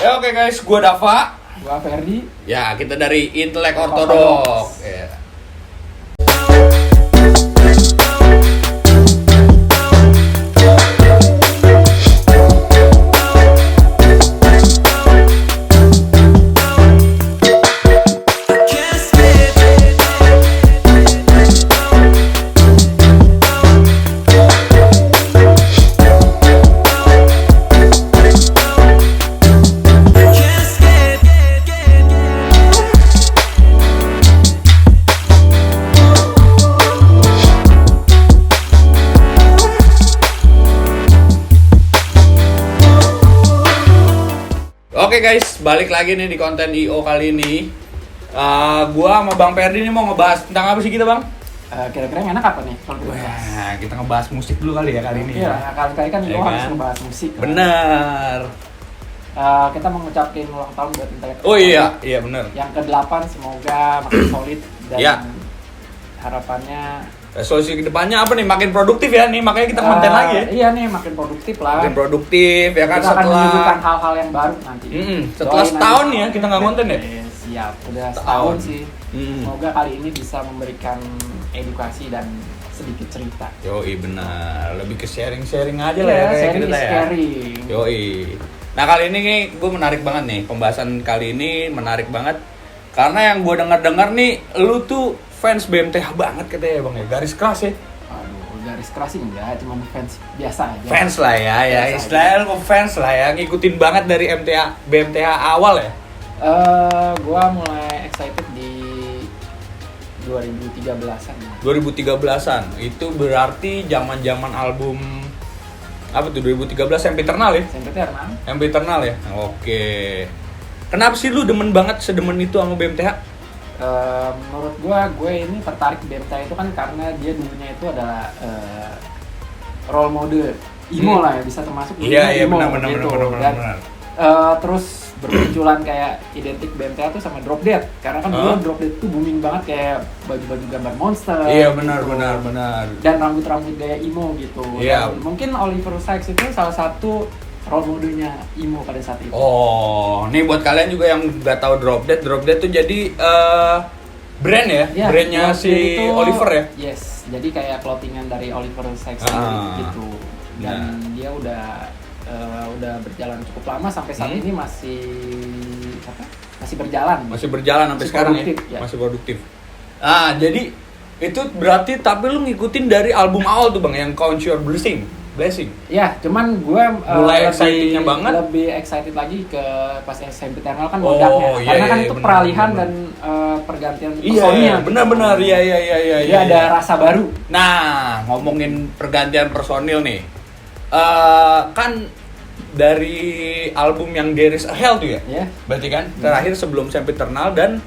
Oke guys, gua Dava. Gua Ferdi. Ya, kita dari Intelek Ortodok. Ya. Oke guys, balik lagi nih di konten IO kali ini. Gua sama Bang Ferdi nih mau ngebahas tentang apa sih kita, Bang? Kira-kira yang enak apa nih kalau kita bahas? Wah, kita ngebahas musik dulu kali ya kali ini. Iya, kali-kali kan Ya IO harus kan? ngebahas musik. Kan? Bener. Kita mau ngucapin ulang tahun buat Intelek. Oh iya bener. Yang ke-8 semoga makin solid dan Ya. harapannya Resolusi kedepannya apa nih? Makin produktif ya nih, makanya kita konten lagi ya. Iya nih, makin produktif lah. Makin produktif ya kan Kita akan setelah menunjukkan hal-hal yang baru nanti. setelah Doain setahun aja. ya kita nggak konten ya. Siap, udah Setahun. setahun sih. Mm. Semoga kali ini bisa memberikan edukasi dan sedikit cerita. Yoi benar, lebih ke sharing-sharing aja lah Iya, ya kayak sharing kita is ya. caring. Yoi. Nah kali ini nih gue menarik banget nih, pembahasan kali ini menarik banget karena yang gue dengar nih lu tuh fans BMTH banget katanya ya Bang ya, garis keras ya. Aduh, garis keras sih enggak, cuma fans biasa aja. Fans lah ya Biasa istilahnya lu fans lah ya, ngikutin banget dari BMTH awal ya. Gua mulai excited di 2013-an. 2013-an, itu berarti zaman-zaman album apa tuh 2013 Sempiternal ya? Sempiternal. Sempiternal ya? Oke. Kenapa sih lu demen banget sedemen itu sama BMTH? Menurut gue ini tertarik BMTH itu kan karena dia dulunya itu adalah role model emo lah ya, bisa termasuk Iya emo benar. Dan terus bermunculan kayak identik BMTH tuh sama Drop Dead karena kan dulu Drop Dead tuh booming banget kayak baju-baju gambar monster. Iya benar. Dan rambut-rambut gaya emo gitu. Iya. Dan mungkin Oliver Sykes itu salah satu role modelnya emo pada saat itu. Oh, nih buat kalian juga yang nggak tahu Drop Dead tuh jadi brand ya, Ya, brandnya Drop si Dead itu- Oliver ya. Yes, jadi kayak clothingan dari Oliver Sykes gitu. Dan dia udah berjalan cukup lama sampai saat ini masih berjalan. Masih berjalan sampai Masih sekarang produktif, ya, ya. masih produktif. Jadi itu berarti tapi lu ngikutin dari album awal tuh Bang yang Count Your Blessing. Ya, cuman gue Mulai excitednya banget. lebih excited lagi ke pas Sempiternal kan meledaknya. Iya, Karena kan iya, itu bener, peralihan bener. dan pergantian Iya, personil. benar. Iya. Dia ada rasa baru. Nah, ngomongin pergantian personil nih. Kan dari album yang There Is a Hell tuh ya? Ya. Berarti kan terakhir sebelum Sempiternal dan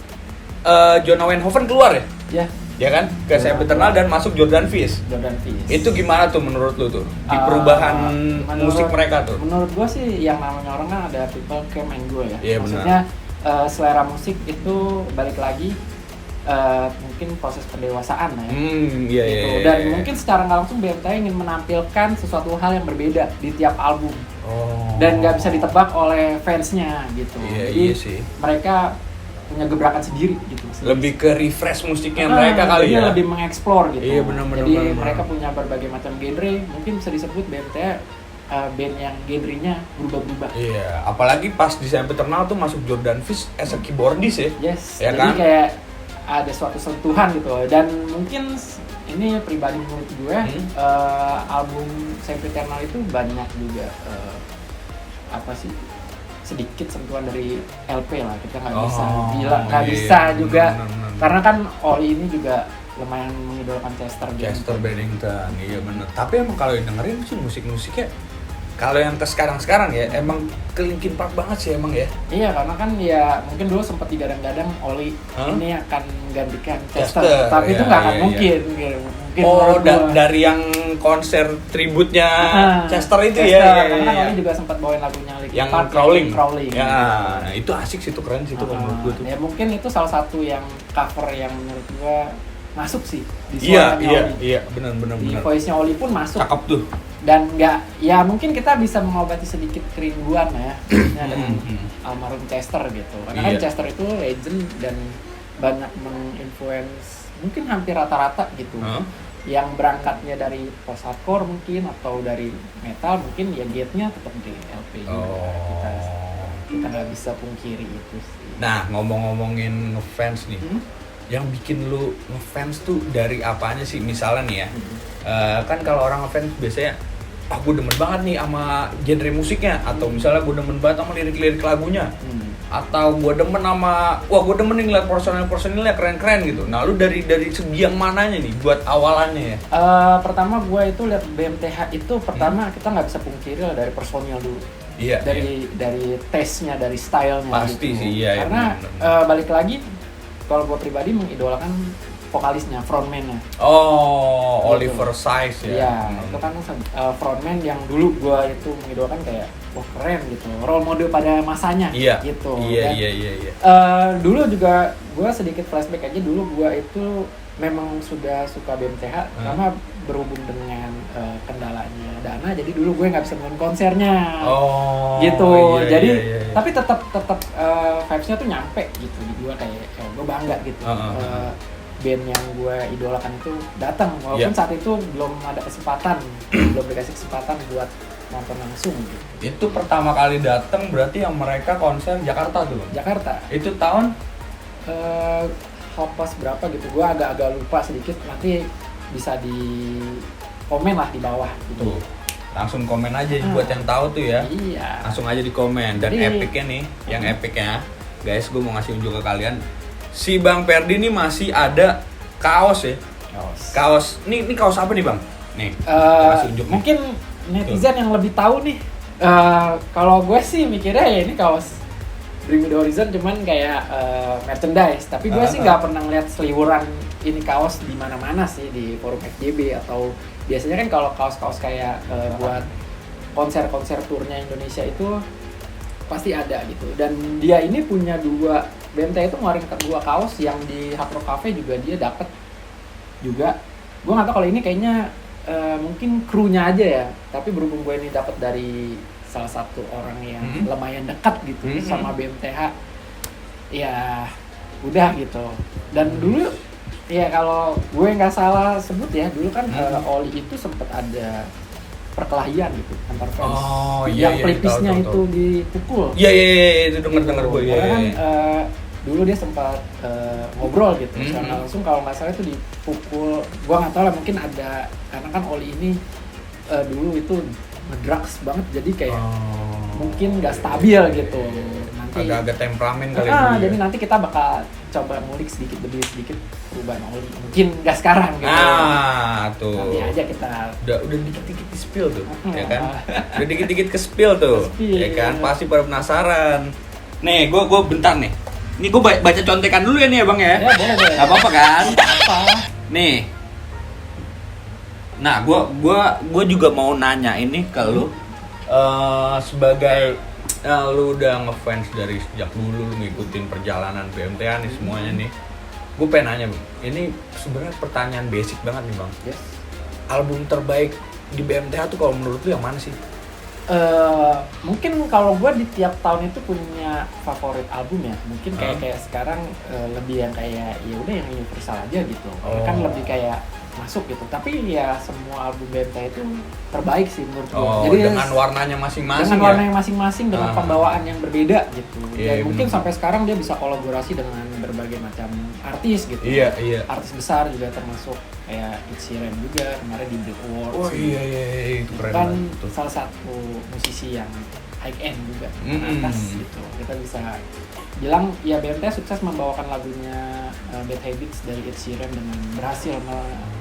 Jonah Wenhoven keluar ya? Ya, Ya kan? Ke Sempiternal dan masuk Jordan Fierce. Jordan Fierce. Itu gimana tuh menurut lu tuh? Di perubahan musik mereka tuh? Menurut gue sih yang namanya orang kan ada people come and go ya. Iya, Maksudnya selera musik itu balik lagi mungkin proses pendewasaan lah ya. Iya. Gitu. Dan mungkin secara nggak langsung BMTH ingin menampilkan sesuatu hal yang berbeda di tiap album. Dan nggak bisa ditebak oleh fansnya gitu. Iya sih. Mereka punya gebrakan sendiri gitu. Lebih ke refresh musiknya mereka kali ya? Lebih mengeksplor gitu. Iya, benar. Jadi mereka punya berbagai macam genre. Mungkin bisa disebut BMTH band yang genrenya berubah-ubah. Iya, apalagi pas di Sempiternal tuh masuk Jordan Fierce as a keyboardist ya. Yes, Ya jadi kan? kayak ada suatu sentuhan gitu. Dan mungkin ini pribadi menurut gue album Sempiternal itu banyak juga sedikit sentuhan dari LP lah, kita nggak bisa bilang, nggak bisa juga bener. karena kan Oli ini juga lumayan mengidolakan Chester Bennington, iya bener. Tapi emang kalau yang dengerin sih musik-musiknya kalau yang ke sekarang ya emang ke Linkin Park banget sih emang ya. Iya, karena kan ya mungkin dulu sempat digadang-gadang Oli ini akan menggantikan Chester, Chester, tapi itu iya, nggak akan iya, mungkin. Mungkin menurut gua. Dari yang konser tributnya Chester itu Chester, ya. karena kan Oli juga sempat bawain lagunya Linkin Yang Park, Crawling. Ya, Nah, itu asik sih, itu keren sih itu menurut gue tuh. Ya mungkin itu salah satu yang cover yang menurut gua masuk sih di Iya, suaranya Oli. iya, benar. Di voice-nya Oli pun masuk. Cakep tuh. Dan nggak, ya mungkin kita bisa mengobati sedikit kerinduan ya dengan almarhum Chester gitu. Karena kan Iya. Chester itu legend dan banyak menginfluence mungkin hampir rata-rata gitu. Yang berangkatnya dari post hardcore mungkin atau dari metal mungkin ya gate-nya tetap di LP juga. Kita nggak bisa pungkiri itu sih. Nah, ngomong-ngomongin ngefans nih, yang bikin lu ngefans tuh dari apanya sih? Misalnya nih ya, kan kalau orang ngefans biasanya, gue demen banget nih sama genre musiknya, atau misalnya gue demen banget sama lirik-lirik lagunya, atau gue demen sama, gue demen nih ngeliat personil-personilnya keren-keren gitu. Nah, lu dari segi yang mananya nih buat awalannya ya? Pertama gue itu lihat BMTH itu pertama kita nggak bisa pungkiri lah dari personil dulu. Iya. Dari taste-nya, dari style-nya. Pasti gitu. sih, iya. Karena bener. balik lagi, kalau gue pribadi mengidolakan vokalisnya, frontman-nya. Oh, Gitu. Oliver Sykes ya? Iya, itu kan frontman yang dulu gue itu mengidolakan kayak, wah keren gitu, role model pada masanya Iya. gitu. Iya, Dan, iya. dulu juga gue sedikit flashback aja, dulu gue itu memang sudah suka BMTH karena berhubung dengan kendalanya dana, jadi dulu gue nggak bisa nonton konsernya. Oh, Gitu. iya, Jadi iya. tapi tetap vibes-nya tuh nyampe gitu di gue, kayak gue bangga gitu. Band yang gue idolakan itu datang walaupun saat itu belum ada kesempatan, belum dikasih kesempatan buat nonton langsung gitu. Itu pertama kali datang berarti yang mereka konser Jakarta tuh. Jakarta. Itu tahun Hoppas berapa gitu, gue agak lupa sedikit, nanti bisa di komen lah di bawah gitu. tuh. Langsung komen aja buat yang tahu tuh ya. Iya. Langsung aja di komen. Dan Jadi- epicnya nih, yang epicnya, guys, gue mau ngasih unjuk ke kalian. Si Bang Perdi nih masih ada kaos ya. Kaos. Ini kaos apa nih, Bang? Nih. gua kasih unjuk nih. Mungkin netizen yang lebih tahu nih. Kalau gue sih mikirnya ya ini kaos Bring Me The Horizon cuman kayak merchandise, tapi gue sih nggak pernah ngeliat seliwuran ini kaos di mana-mana sih, di forum FJB atau biasanya kan kalau kaos-kaos kayak buat konser-konser turnya Indonesia itu pasti ada gitu. Dan dia ini punya BMT itu ngeluarin 2 kaos yang di Hard Rock Cafe juga dia dapet juga. Gue nggak tahu kalau ini kayaknya mungkin krunya aja ya, tapi berhubung gue ini dapat dari salah satu orang yang lumayan dekat gitu sama BMTH, ya udah gitu. Dan dulu ya kalau gue nggak salah sebut ya, dulu kan Oli itu sempat ada perkelahian gitu antar fans. Oh, iya, yang pelipisnya tahu. itu dipukul. Iya, itu denger gue. Iya. Karena kan dulu dia sempat ngobrol gitu Hmm. secara langsung, kalau nggak salah itu dipukul. Gua nggak tahu lah, mungkin ada, karena kan Oli ini dulu itu ngedrugs banget, jadi kayak mungkin nggak stabil gitu. Nanti Agak-agak temperamen kali dulu. jadi nanti kita bakal coba ngulik sedikit demi sedikit perubahan Oli. Mungkin nggak sekarang gitu. Tuh. Nanti aja kita Udah dikit-dikit di spill tuh, ya kan? Ah. Udah dikit-dikit ke spill tuh, Ke-spill. ya kan? Pasti pada penasaran. Nih, gue bentar nih. Ini gue baca contekan dulu ya nih, Abang ya. Ya, boleh. Gak apa-apa kan? apa? Nih. Nah, gue juga mau nanya ini ke lu. Sebagai lu udah ngefans dari sejak dulu, lu ngikutin perjalanan BMTH nih semuanya nih. Gue pengen nanya, Bang. Ini sebenarnya pertanyaan basic banget nih, Bang. Yes. Album terbaik di BMTH tuh kalau menurut lu yang mana sih? Mungkin kalau gue di tiap tahun itu punya favorit album ya, mungkin kayak sekarang lebih yang kayak ya udah yang universal aja gitu. Kan lebih kayak masuk gitu, tapi ya semua album BMTH itu terbaik sih menurut gue. Jadi dengan warnanya masing-masing dengan ya? warnanya masing-masing, dengan pembawaan yang berbeda gitu. Iya, Dan mungkin bener. sampai sekarang dia bisa kolaborasi dengan berbagai macam artis gitu. Iya. Artis besar juga termasuk kayak Ed Sheeran juga kemarin di Brit Awards. Oh iya, itu keren Kan banget tuh. salah satu musisi yang high end juga, atas gitu. Kita bisa bilang ya BMTH sukses membawakan lagunya Bad Habits dari Ed Sheeran dengan berhasil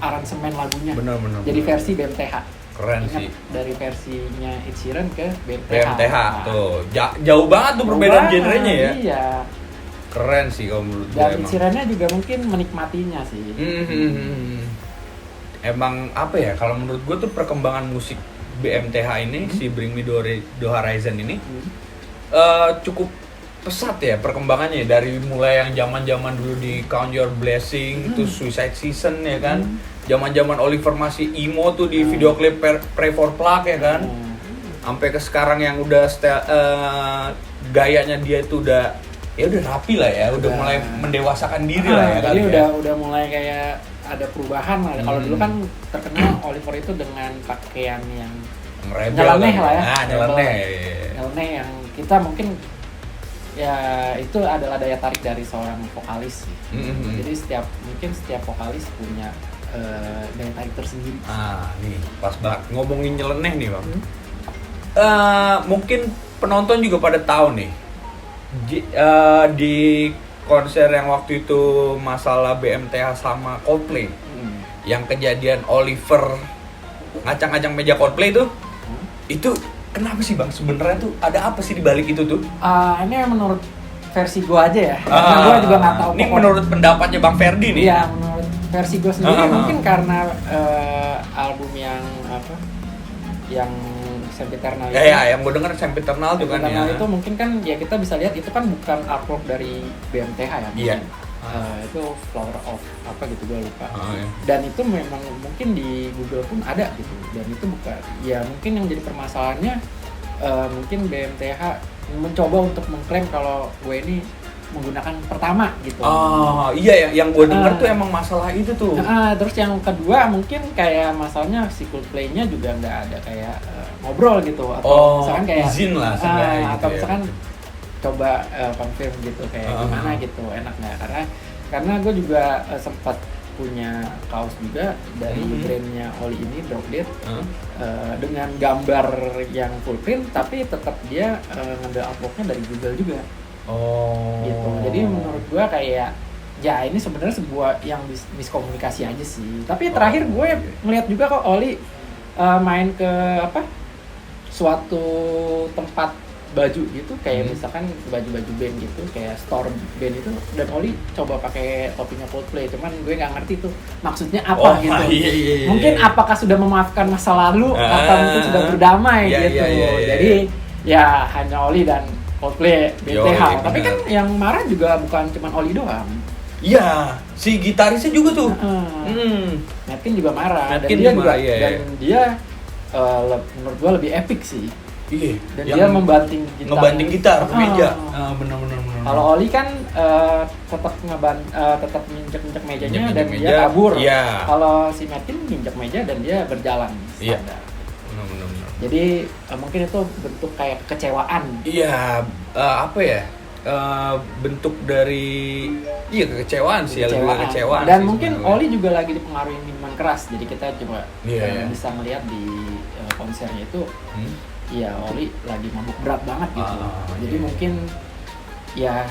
aransemen lagunya. Bener. Jadi versi BMTH. Keren Ingat, sih. dari versinya Ed Sheeran ke BMTH. BMTH tuh. Jauh banget tuh perbedaan Wah, genrenya ya. Iya. Keren sih kalau menurut gue Dan Ed emang. Sheeran-nya juga mungkin menikmatinya sih. Emang apa ya, kalau menurut gue tuh perkembangan musik BMTH ini, si Bring Me The Horizon ini cukup pesat ya perkembangannya dari mulai yang zaman dulu di Count Your Blessing, terus Suicide Season ya kan. Zaman Oliver masih emo tuh di video klip Pray for Plug ya kan. Sampai ke sekarang yang udah gayanya dia itu udah rapi lah ya, udah mulai mendewasakan diri lah ya jadi kali udah mulai kayak ada perubahan lah. Kalau dulu kan terkenal Oliver itu dengan pakaian yang nyeleneh lah ya. Nyeleneh yang kita mungkin ya itu adalah daya tarik dari seorang vokalis sih. Jadi setiap vokalis punya daya tarik tersendiri. Nih pas banget ngomongin nyeleneh nih bang. Mungkin penonton juga pada tahu nih di konser yang waktu itu masalah BMTH sama Coldplay, yang kejadian Oliver ngacang-ngacang meja Coldplay itu kenapa sih bang? Sebenarnya tuh ada apa sih di balik itu tuh? Ini menurut versi gue aja ya, karena gue juga nggak tahu. Ini menurut pendapatnya Bang Ferdi nih. Iya, menurut versi gue sendiri mungkin karena album yang Sempiternal itu. Yang gue denger Sempiternal juga kan ya. Itu mungkin kan ya kita bisa lihat itu kan bukan artwork dari BMTH ya. Iya. Itu Flower of apa gitu gue lupa. Iya. Dan itu memang mungkin di Google pun ada gitu. Dan itu bukan. Ya mungkin yang jadi permasalahannya mungkin BMTH mencoba untuk mengklaim kalau gue ini menggunakan pertama gitu. Iya yang gue denger tuh emang masalah itu tuh. Terus yang kedua mungkin kayak masalahnya si Coldplay-nya juga nggak ada kayak ngobrol gitu atau misalkan kayak izin lah atau misalkan coba confirm gitu kayak gimana gitu, enak nggak, karena gue juga sempat punya kaos juga dari brandnya Oli ini, Drop Dead, dengan gambar yang full print tapi tetap dia ngambil artworknya dari Google juga. Gitu. Jadi menurut gue kayak ya ini sebenarnya sebuah yang miskomunikasi aja sih. Tapi terakhir gue ngeliat juga kok Oli main ke suatu tempat baju gitu kayak misalkan baju-baju band gitu kayak store band itu, dan Oli coba pakai topinya Coldplay, cuman gue nggak ngerti tuh maksudnya apa gitu. Iya. Mungkin apakah sudah memaafkan masa lalu atau mungkin sudah berdamai gitu. Jadi ya hanya Oli dan Coldplay, BMTH. Tapi kan yang marah juga bukan cuma Oli doang. Iya, si gitarisnya juga tuh. Matkin juga marah. Dan dia menurut gua lebih epic sih. Iya. Dan dia membanting gitar ke meja. Benar. Kalau Oli kan tetap nginjek mejanya dan dia kabur. Iya. Kalau si Matkin nginjek meja dan dia berjalan. Iya. Benar. Jadi mungkin itu bentuk kayak kekecewaan. Iya, bentuk dari kekecewaan sih, lebih kekecewaan. Dan sih mungkin sebenarnya. Oli juga lagi dipengaruhi minuman keras. Jadi kita coba bisa melihat di konsernya itu, ya Oli lagi mabuk berat banget gitu. Jadi mungkin ya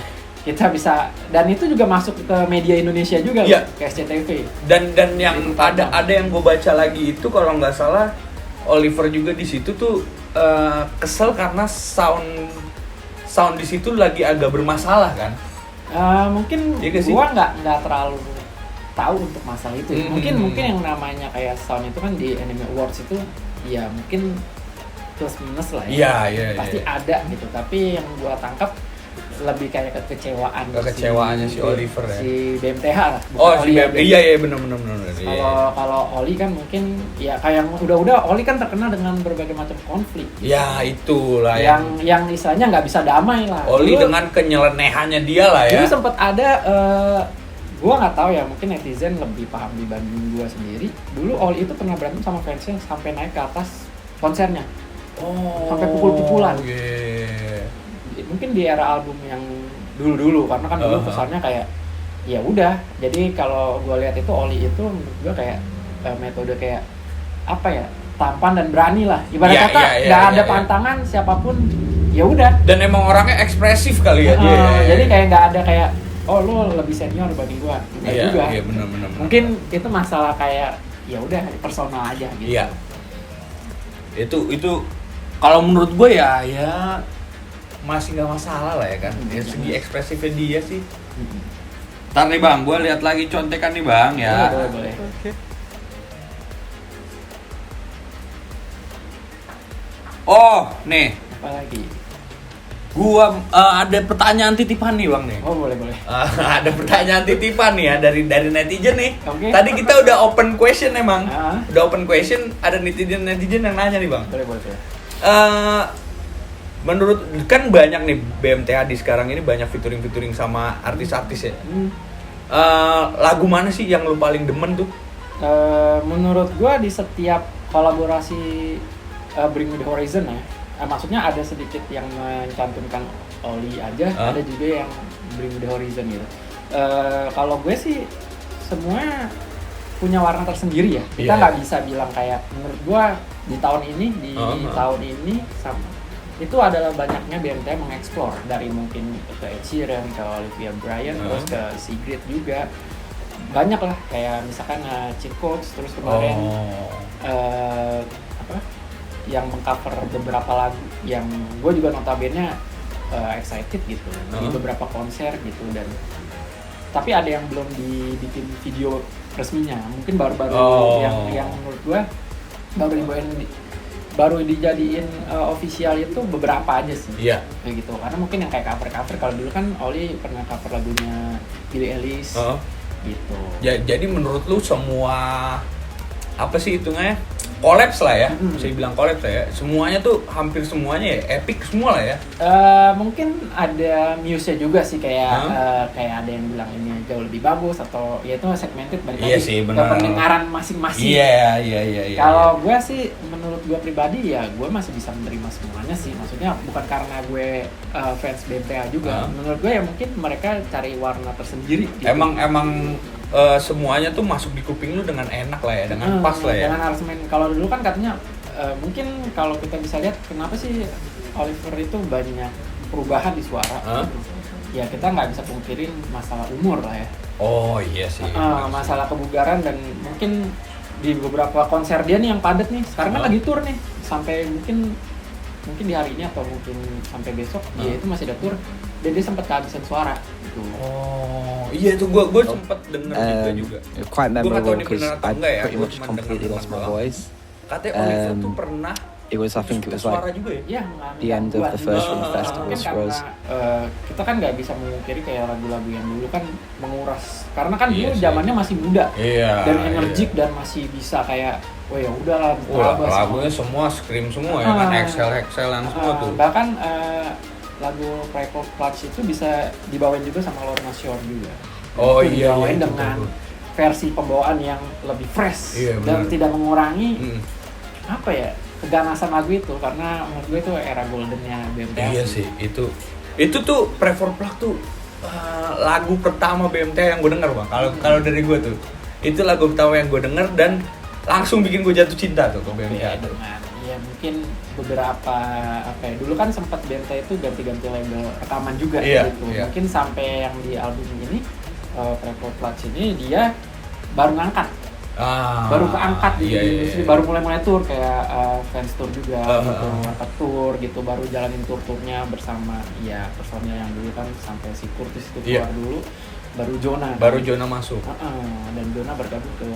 kita bisa, dan itu juga masuk ke media Indonesia juga, ke SCTV. Dan yang ada yang gue baca lagi itu kalau nggak salah Oliver juga di situ tuh kesel karena sound di situ lagi agak bermasalah kan? Mungkin gua nggak terlalu tahu untuk masalah itu. Mungkin yang namanya kayak sound itu kan di Anime Awards itu ya mungkin plus minus lah ya. Pasti ada gitu. Tapi yang gua tangkap lebih kayak kekecewaannya si Oliver ya. Si BMTH lah. Si BMTH. Iya benar. Kalau Oli kan mungkin ya kayak udah Oli kan terkenal dengan berbagai macam konflik. Ya itulah yang istilahnya nggak bisa damai lah. Oli dulu, dengan kenyelenehannya dia lah ya. Dulu sempat ada gua nggak tahu ya, mungkin netizen lebih paham dibanding gua sendiri. Dulu Oli itu pernah berantem sama fansnya sampai naik ke atas konsernya. Sampai pukul-pukulan. Mungkin di era album yang dulu karena kan dulu kesannya kayak ya udah. Jadi kalau gue lihat itu Oli itu menurut gue kayak metode kayak apa ya, tampan dan berani lah. Ibarat kata nggak ada pantangan siapapun, ya udah. Dan emang orangnya ekspresif kali ya dia. Jadi kayak nggak ada kayak lo lebih senior dibanding gue. Juga. Iya benar. Mungkin itu masalah kayak ya udah personal aja gitu. Iya. Itu kalau menurut gue ya masih nggak masalah lah ya kan. Segi ekspresifnya dia sih. Ntar nih bang, gue lihat lagi contekan nih bang ya. Boleh. Oke. Oh nih, Apa lagi? Gua ada pertanyaan titipan nih bang nih. Oh boleh. Ada pertanyaan titipan nih ya dari netizen nih. Oke. Tadi kita udah open question emang. Ah. Udah open question, ada netizen yang nanya nih bang. Boleh. Menurut kan banyak nih BMTH di sekarang ini banyak featuring sama artis-artis ya. Lagu mana sih yang lu paling demen tuh? Menurut gua di setiap kolaborasi Bring Me The Horizon ya, maksudnya ada sedikit yang mencantumkan Oli aja, ada juga yang Bring Me The Horizon gitu. Kalau gue sih semua punya warna tersendiri ya. Kita nggak bisa bilang kayak menurut gua di tahun ini tahun ini sama itu adalah banyaknya BMTH mengeksplor dari mungkin ke Ed Sheeran, ke Olivia Bryan, terus ke Sigrid juga banyak lah kayak misalkan Cheat Codes, terus kemarin yang mengcover beberapa lagu yang gue juga notabene excited gitu di beberapa konser gitu dan tapi ada yang belum dibikin video resminya mungkin baru-baru yang menurut gue baru dijadiin official itu beberapa aja sih. Iya. Kayak gitu. Karena mungkin yang kayak cover kalau dulu kan Oli pernah cover lagunya Billie Eilish. Gitu. Jadi menurut lu semua apa sih hitungnya? Collapse lah ya. Bisa dibilang collapse lah ya. Semuanya tuh hampir semuanya ya epic semua lah ya. Mungkin ada muse-nya juga sih kayak ada yang bilang ini jauh lebih bagus atau ya itu segmented balik lagi sih, ke pendengaran masing-masing. Iya. Kalau gue sih menurut gue pribadi ya gue masih bisa menerima semuanya sih. Maksudnya bukan karena gue fans BMTH juga. Menurut gue ya mungkin mereka cari warna tersendiri gitu. Emang semuanya tuh masuk di kuping lu dengan enak lah ya, dengan pas lah ya. Dengan aransemen kalau dulu kan katanya mungkin kalau kita bisa lihat kenapa sih Oliver itu banyak perubahan di suara. Ya kita nggak bisa pungkirin masalah umur lah ya. Oh iya sih. Masalah kebugaran dan mungkin di beberapa konser dia nih yang padat nih. Sekarang kan lagi tour nih sampai mungkin di hari ini atau mungkin sampai besok dia itu masih ada tour dan dia sempat kehabisan suara gitu. Oh iya itu gue sempet denger juga. Quite memorable Gua nggak tahu ini because bener atau I enggak ya, pretty gua much cuma completely denger lost my doang. voice. Katanya Oliver tuh pernah I think it was suara like juga ya? Iya, the end of the first Ring mungkin Festival's karena Rose. kita kan nggak bisa memungkiri kayak lagu-lagu yang dulu kan menguras karena kan Iya dulu sih. zamannya masih muda dan energik iya. dan masih bisa kayak wah ya udahlah Lagunya semua scream semua ya kan, exhalan semua tuh. Bahkan lagu Private Clutch itu bisa dibawain juga sama Lorna Shore juga. Oh itu iya dibawain iya, dengan versi pembawaan yang lebih fresh dan bener. tidak mengurangi apa ya keganasan lagu itu karena menurut gue itu era goldennya BMTH. Iya sih itu tuh Prefer Plug tuh lagu pertama BMTH yang gue denger bang. Kalau dari gue tuh itu lagu pertama yang gue denger dan langsung bikin gue jatuh cinta tuh ke BMTH. Ya mungkin beberapa apa ya dulu kan sempat BMTH itu ganti-ganti label rekaman juga gitu. Mungkin sampai yang di album ini Prefer Plug ini dia baru ngangkat. Baru keangkat di industri, baru mulai tour kayak fans tour juga gitu, angkat tour gitu, baru jalanin tour-tournya bersama ya personil yang dulu kan sampai si Curtis itu keluar dulu, baru Jonah masuk. Dan Jonah bergabung ke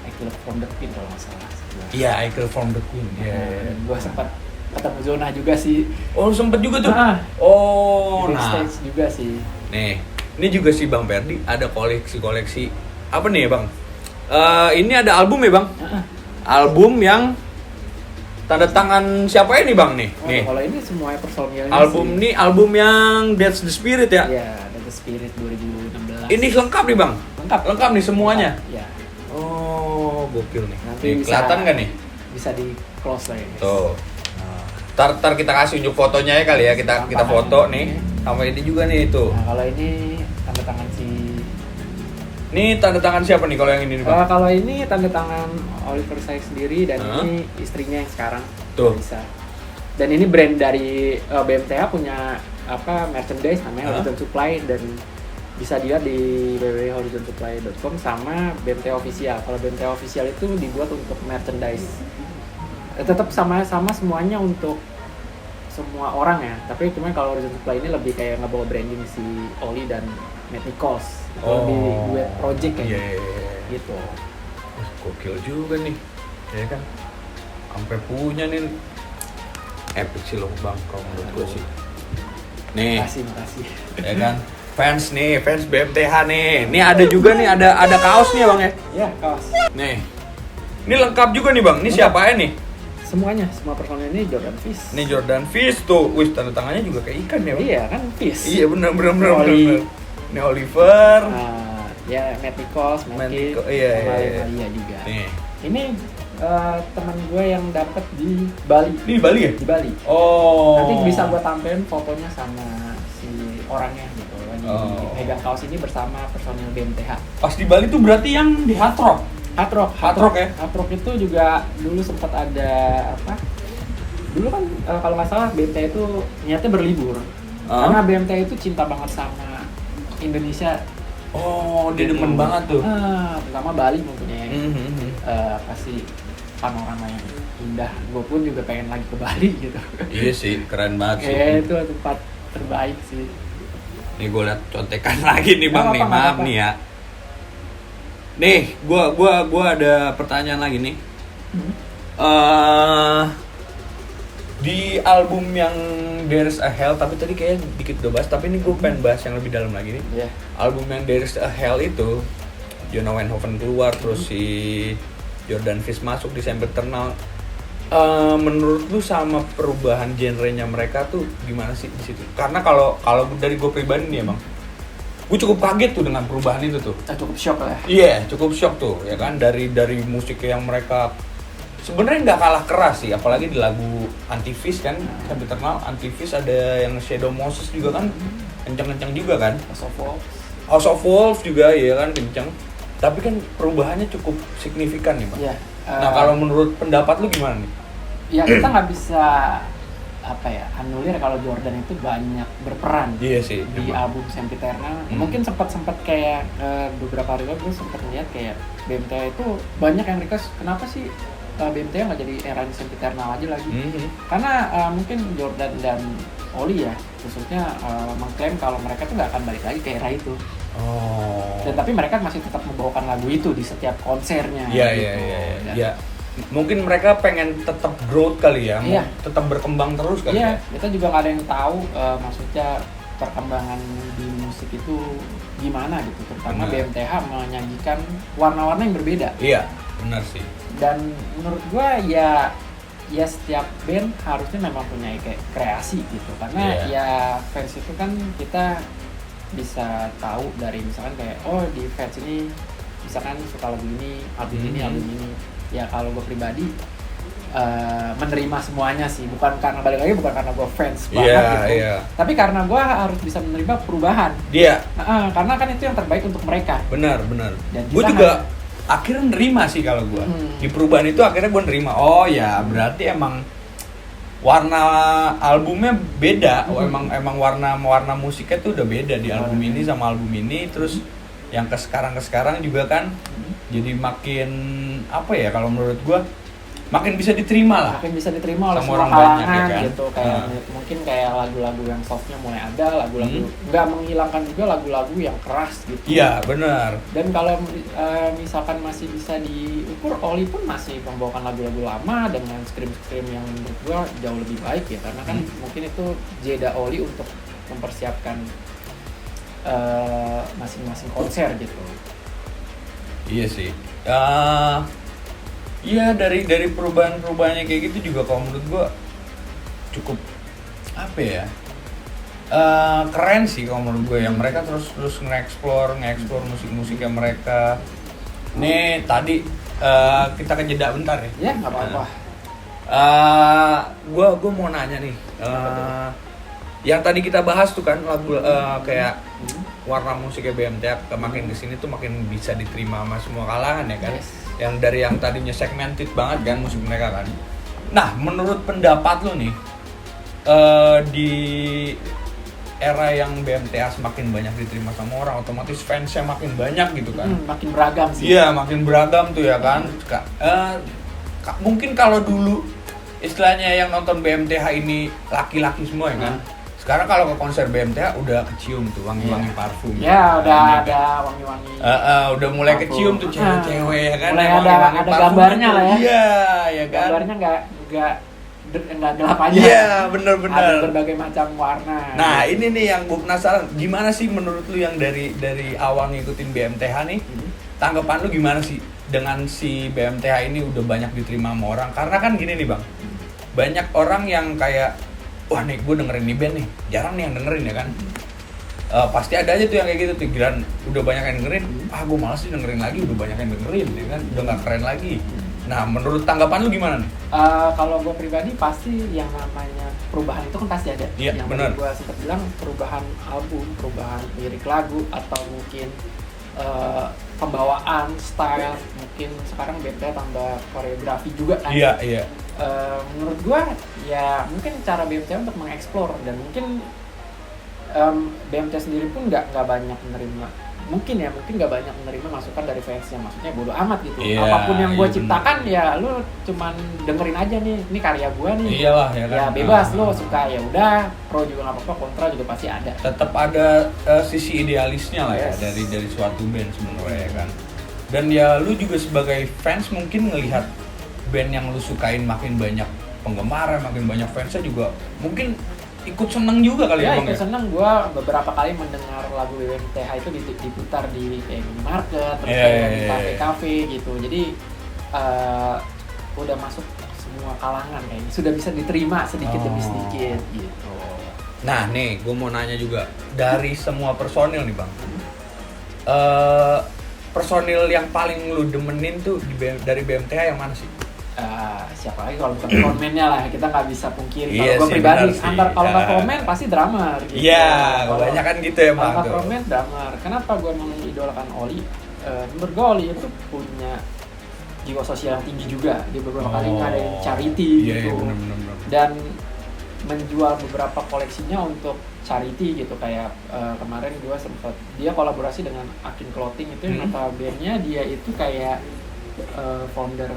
I Kill From The Queen kalau nggak salah. Iya, I Kill From The Queen. Dan gue sempat ketemu Jonah juga sih. Oh sempet juga tuh? Di stage juga sih. Nih, ini juga sih Bang Ferdi ada koleksi apa nih Bang? Ini ada album ya Bang? Album yang tanda tangan siapa ini Bang nih? Nih. Kalau ini semuanya personilnya album sih. Nih album yang That's The Spirit ya? Iya, That's The Spirit 2016. Ini lengkap nih Bang? Lengkap nih semuanya? Iya. Oh, gokil nih. Nanti Nih, kelihatan nggak nih? Bisa di close lah ya guys. Tuh. Ntar kita kasih unjuk fotonya ya kali ya, kita foto nih. Sama ini juga nih itu. Nah kalau ini tanda tangan si. Ini tanda tangan siapa nih kalau yang ini nih Bang? Kalau ini tanda tangan Oliver saya sendiri dan ini istrinya yang sekarang. Tuh. Bisa. Dan ini brand dari BMTH punya merchandise namanya Horizon Supply dan bisa dilihat di www.horizonsupply.com sama BMTH Official. Kalau BMTH Official itu dibuat untuk merchandise. Tetap sama semuanya untuk semua orang ya. Tapi cuma kalau Horizon Supply ini lebih kayak ngebawa branding si Oli dan Matt Nichols. Lebih duet project kayaknya. Gitu. Gokil juga nih. Ya kan. Sampai punya nih. Epic sih loh Bang kalau menurut gue sih. Nih, Makasih. ya kan? Fans BMTH nih. Nih ada juga nih, ada kaos nih ya Bang ya. Iya, kaos. Nih. Ini lengkap juga nih Bang. Ini siapa ya nih? Semuanya, semua personil ini Jordan Fish. Ini Jordan Fish tuh. Wih, tanda tangannya juga kayak ikan ya Bang. Iya kan Fish. Iya benar. Oli. Ini Oliver. Ya Matt Nichols, Matt Kidd, Iya. Maria juga. Nih. Ini teman gue yang dapat di Bali. Ini di Bali ya? Di Bali. Oh. Nanti bisa gue tampilin fotonya sama si orangnya gitu. Lagi megang kaos ini bersama personil BMTH. Pas di Bali tuh berarti yang di Hard Rock. Hard Rock ya? Hard Rock itu juga dulu sempat ada apa? Dulu kan kalau nggak salah BMTH itu niatnya berlibur. Karena BMTH itu cinta banget sama Indonesia. Oh, dia demen banget tuh. Terutama Bali mempunyai pasti panorama yang indah. Gue pun juga pengen lagi ke Bali gitu. Iya sih, keren banget sih. Itu tempat terbaik sih. Nih gue liat contekan lagi nih Bang, nih maaf nih ya. Nih, gua ada pertanyaan lagi nih. Di album yang There's a Hell, tapi tadi kayaknya dikit udah bahas, tapi ini gue pengen bahas yang lebih dalam lagi nih. Yeah. Album yang There's a Hell itu, Jonah Wenhoven keluar, terus si Jordan Fish masuk di Semper Eternal. Menurut lu sama perubahan genrenya mereka tuh gimana sih di situ? Karena kalau dari gue pribadi nih emang, gue cukup kaget tuh dengan perubahan itu tuh. Cukup shock lah. Iya, cukup shock tuh, ya kan, dari musik yang mereka sebenarnya nggak kalah keras sih, apalagi di lagu Antifish kan, Semper Eternal, Antifish ada yang Shadow Moses juga kan, kenceng-kenceng juga kan. House of Wolves juga ya kan kenceng. Tapi kan perubahannya cukup signifikan nih Bang. Yeah. Nah kalau menurut pendapat lu gimana nih? Ya kita nggak bisa anulir kalau Jordan itu banyak berperan Iya sih, di album Semper Eternal. Mungkin sempat kayak beberapa hari lalu gue sempat lihat kayak BMTH itu banyak yang request kenapa sih BMTH nggak jadi era Semper Eternal aja lagi? Karena mungkin Jordan dan Oli ya khususnya mengklaim kalau mereka tuh nggak akan balik lagi ke era itu. Dan tapi mereka masih tetap membawakan lagu itu di setiap konsernya. Iya. Mungkin mereka pengen tetap growth kali ya, mau tetap berkembang terus kali ya. Kita juga nggak ada yang tahu maksudnya perkembangan di musik itu gimana gitu. Terutama BMTH menyajikan warna-warna yang berbeda. Iya, benar sih. Dan menurut gua ya setiap band harusnya memang punya kayak kreasi gitu. Karena ya fans itu kan kita bisa tahu dari misalkan kayak di fans ini misalkan suka lagu ini, album ini. Ya kalau gue pribadi menerima semuanya sih, bukan karena gue fans banget gitu. Tapi karena gue harus bisa menerima perubahan. Karena kan itu yang terbaik untuk mereka. Benar. Gue juga akhirnya nerima sih kalau gue di perubahan itu, akhirnya gue nerima. Oh ya berarti emang warna albumnya beda. Emang warna musiknya tuh udah beda di album ini sama album ini. Terus yang ke sekarang juga kan jadi makin kalau menurut gua makin bisa diterima lah. Makin bisa diterima oleh sama semua orang kalangan banyak ya kan? gitu. Kayak mungkin kayak lagu-lagu yang softnya mulai ada, lagu-lagu nggak menghilangkan juga lagu-lagu yang keras gitu. Iya benar. Dan kalau misalkan masih bisa diukur, Oli pun masih membawakan lagu-lagu lama dengan scream yang menurut gua jauh lebih baik ya, karena kan mungkin itu jeda Oli untuk mempersiapkan masing-masing konser gitu. Iya sih. Iya dari perubahan-perubahannya kayak gitu juga kalau menurut gua cukup keren sih kalau menurut gue, yang mereka terus nge-explore musik-musiknya mereka. Nih tadi kita ke jeda bentar ya. Ya nggak apa-apa. Gue mau nanya nih. Yang tadi kita bahas tuh kan lagu kayak warna musiknya BMTH makin kesini tuh makin bisa diterima sama semua kalangan ya kan. Yes. Yang dari yang tadinya segmented banget kan musik mereka kan. Nah menurut pendapat lu nih, di era yang BMTH semakin banyak diterima sama orang, otomatis fansnya makin banyak gitu kan. Makin beragam sih. Iya makin beragam tuh ya kan. Mungkin kalau dulu istilahnya yang nonton BMTH ini laki-laki semua ya kan. Sekarang kalau ke konser BMTH udah kecium tuh wangi-wangi parfum. Ya udah ada wangi-wangi. Udah mulai kecium tuh cewek-cewek ya kan. Mulai ada gambarnya lah ya. Iya, ya kan. Gambarnya nggak nggak gelap aja. Iya, Ada benar-benar. berbagai macam warna. Nah, ini nih yang gue penasaran, gimana sih menurut lu yang dari awal ngikutin BMTH nih? Tanggapan lu gimana sih dengan si BMTH ini udah banyak diterima sama orang? Karena kan gini nih, Bang. Banyak orang yang kayak wah nih gue dengerin nih band nih, jarang nih yang dengerin ya kan. Pasti ada aja tuh yang kayak gitu tuh, giliran udah banyak yang dengerin, gue malas sih dengerin lagi, udah banyak yang dengerin ya kan, udah nggak keren lagi. Nah, menurut tanggapan lu gimana nih? Kalau gue pribadi pasti yang namanya perubahan itu kan pasti ada. Iya, yang benar. gue sempat bilang perubahan album, perubahan lirik lagu, atau mungkin pembawaan, style, mungkin sekarang BMTH tambah koreografi juga kan. Iya, iya. Menurut gue ya mungkin cara BMTH untuk mengeksplor, dan mungkin BMTH sendiri pun nggak banyak menerima, mungkin nggak banyak menerima masukan dari fans yang maksudnya bodo amat gitu. Iya, Apapun yang gue iya, ciptakan ya lu cuman dengerin aja nih, ini karya gue nih. Iyalah ya kan. Ya bebas lo suka ya udah, pro juga nggak apa-apa, kontra juga pasti ada. Tetap ada sisi idealisnya lah ya Yes. dari suatu band sebenarnya ya kan. Dan ya lu juga sebagai fans mungkin ngelihat band yang lu sukain makin banyak penggemar, makin banyak fansnya juga mungkin ikut seneng juga kali ya, Ya Bang itu ya. seneng, gue beberapa kali mendengar lagu BMTH itu diputar di kayak minimarket, terus Iya, kayak iya, di iya. kafe-kafe gitu. Jadi udah masuk semua kalangan kayaknya, sudah bisa diterima sedikit demi sedikit gitu. Nah nih, gue mau nanya juga dari semua personil nih Bang. Personil yang paling lu demenin tuh dari BMTH yang mana sih? Siapa lagi kalau bukan frontman-nya lah, kita nggak bisa pungkiri. Iya Kalau gue sih, pribadi, benar sih. antar kalau nggak Ya. frontman pasti drummer gitu. Iya, Kalau- kebanyakan gitu ya kalau Bang nggak tuh. frontman, drummer. Kenapa gue mengidolakan Oli? Menurut gue Oli itu punya jiwa sosial yang tinggi juga. Dia beberapa kali ngadain charity Iya, gitu. iya benar. Dan menjual beberapa koleksinya untuk charity gitu. Kayak kemarin gue sempat, dia kolaborasi dengan Akin Clothing itu yang notabene dia itu kayak founder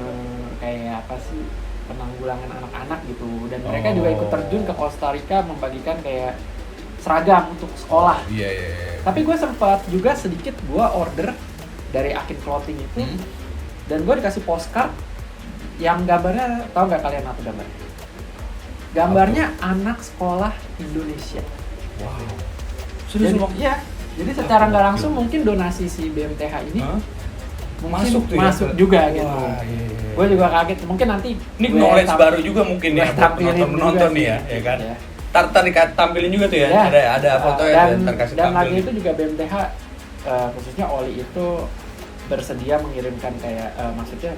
kayak apa sih, penanggulangan anak-anak gitu, dan mereka juga ikut terjun ke Costa Rica membagikan kayak seragam untuk sekolah. Iya. Tapi gue sempat juga sedikit gue order dari Akin Clothing itu, dan gue dikasih postcard yang gambarnya, tahu nggak kalian apa gambarnya? Gambarnya anak sekolah Indonesia. Wow. Iya. Jadi secara nggak langsung mungkin donasi si BMTH ini mungkin Masuk tuh ya? masuk juga gitu. Wah, iya. Gue juga kaget. Mungkin nanti Ini gue knowledge baru juga mungkin gue ya buat tampilin juga penonton nih sih, ya kan. ya. Tar ditampilin juga tuh ya. Ya. Ada fotonya dan dan kasih lagi tampil. itu juga BMTH khususnya Oli itu bersedia mengirimkan kayak maksudnya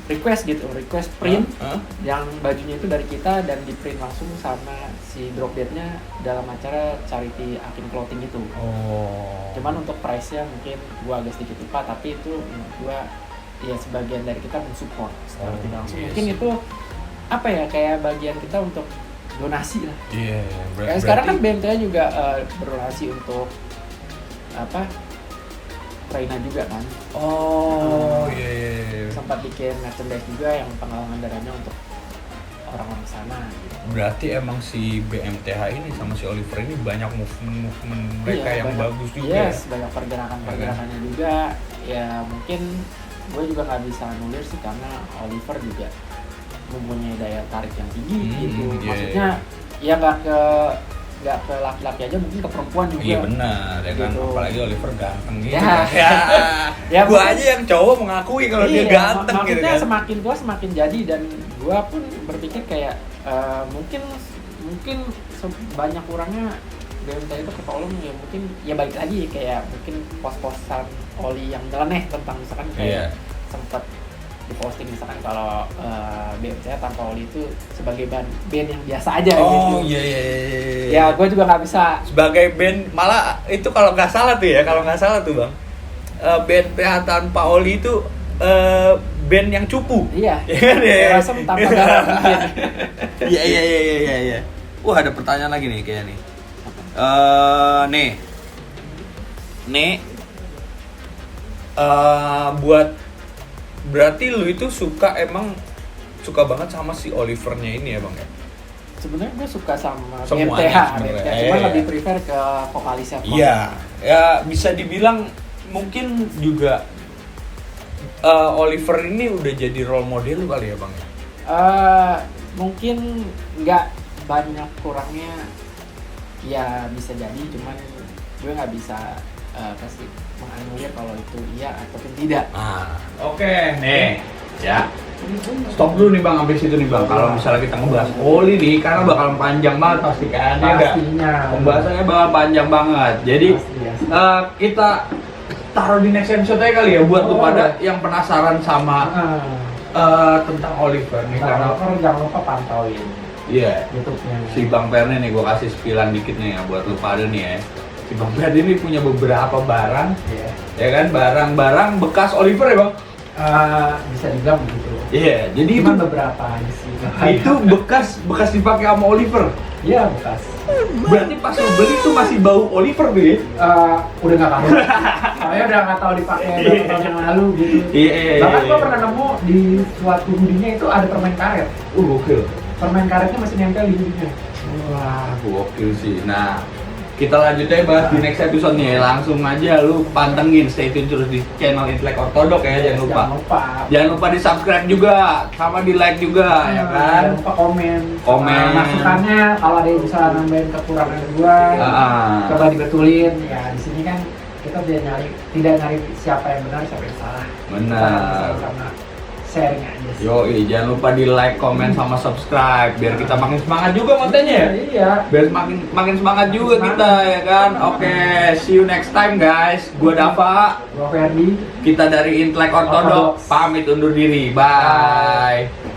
request print yang bajunya itu dari kita dan di print langsung sama si drop dead-nya dalam acara charity Akin Clothing itu. Cuman untuk price-nya mungkin gua agak sedikit lupa, tapi itu menurut gua ya sebagian dari kita mensupport secara tidak langsung. Yes. Mungkin itu apa ya, kayak bagian kita untuk donasi lah. Iya. Kayak sekarang kan BMTH juga berdonasi untuk apa, Ukraina juga kan. Iya. Sempat bikin merchandise juga yang penggalangan dananya untuk orang-orang sana gitu. Berarti emang si BMTH ini sama si Oliver ini banyak movement mereka Iya, yang banyak. bagus juga Yes, ya. banyak pergerakannya juga. Ya mungkin gue juga nggak bisa nulis sih karena Oliver juga mempunyai daya tarik yang tinggi gitu. Iya. Maksudnya ya nggak ke laki-laki aja, mungkin ke perempuan juga. Iya benar ya kan, Gitu. apalagi Oliver ganteng gitu. Ya. Ya, Ya, gua mungkin- aja yang cowok mengakui kalau dia ganteng gitu maksudnya kan. semakin tua semakin jadi, dan gue pun berpikir kayak mungkin banyak orangnya BMTH itu ketolong ya, mungkin ya balik lagi kayak mungkin pos-posan Oli yang nyeleneh tentang misalkan kayak sempat diposting misalkan kalau BMTH tanpa Oli itu sebagai band yang biasa aja gitu. Oh iya. Ya gue juga nggak bisa. Sebagai band, malah itu kalau nggak salah tuh Bang, BMTH tanpa Oli itu band yang cupu. Iya. Ya kan ya. Rasem tanpa garam mungkin. Iya. Wah, ada pertanyaan lagi nih kayaknya nih. Buat berarti lu itu suka banget sama si Olivernya ini ya Bang ya? Sebenarnya gue suka sama Semuanya BMTH, sebenarnya. cuman Iya. lebih prefer ke vokalisnya. Iya, ya bisa dibilang mungkin juga Oliver ini udah jadi role model lu kali ya Bang ya? mungkin nggak banyak kurangnya, ya bisa jadi, cuman gue nggak bisa kasih menganulir kalau itu iya ataupun tidak. Oke, nih ya. Stop dulu nih Bang, sampai situ nih Bang. Kalau misalnya kita ngebahas oli nih, karena bakal panjang banget pasti kan, ya nggak? Pastinya. Pembahasannya bakal panjang banget. Jadi kita taruh di next episode aja kali ya, buat lu pada yang penasaran sama tentang Oliver nih, karena jangan lupa pantauin YouTube-nya. si Bang Perni nih, gue kasih spilan dikit nih ya buat lu pada nih ya. Si Bang Perni ini punya beberapa barang, ya kan, barang-barang bekas Oliver ya Bang. Bisa dibilang begitu. Iya, jadi Cuma itu beberapa aja sih. itu bekas dipakai sama Oliver. Iya, bekas. Berarti pas lu beli tuh masih bau Oliver tuh ya? Udah nggak tahu. Soalnya udah nggak tahu dipakai berapa tahun yang lalu gitu. Iya. Bahkan gua pernah nemu di suatu hoodie-nya itu ada permen karet. Gokil. Permen karetnya masih nempel di hoodie-nya. Wah, gokil sih. Nah, kita lanjut aja bahas di next episode nih. Langsung aja lu pantengin, stay tune terus di channel Intelek Ortodok ya, jangan lupa. Jangan lupa di subscribe juga, sama di like juga, ya kan? Jangan lupa komen. Komen. Masukannya kalau ada yang bisa nambahin kekurangan gua, coba dibetulin. Ya di sini kan kita tidak nyari siapa yang benar, siapa yang salah. Benar. Sama sharing aja sih. Yoi, jangan lupa di like, komen, sama subscribe biar kita makin semangat juga kontennya. Iya. Biar makin semangat juga kita, ya kan. Oke, see you next time guys. Gua Dava, Gua Ferdi. kita dari Intelek Ortodok pamit undur diri. Bye.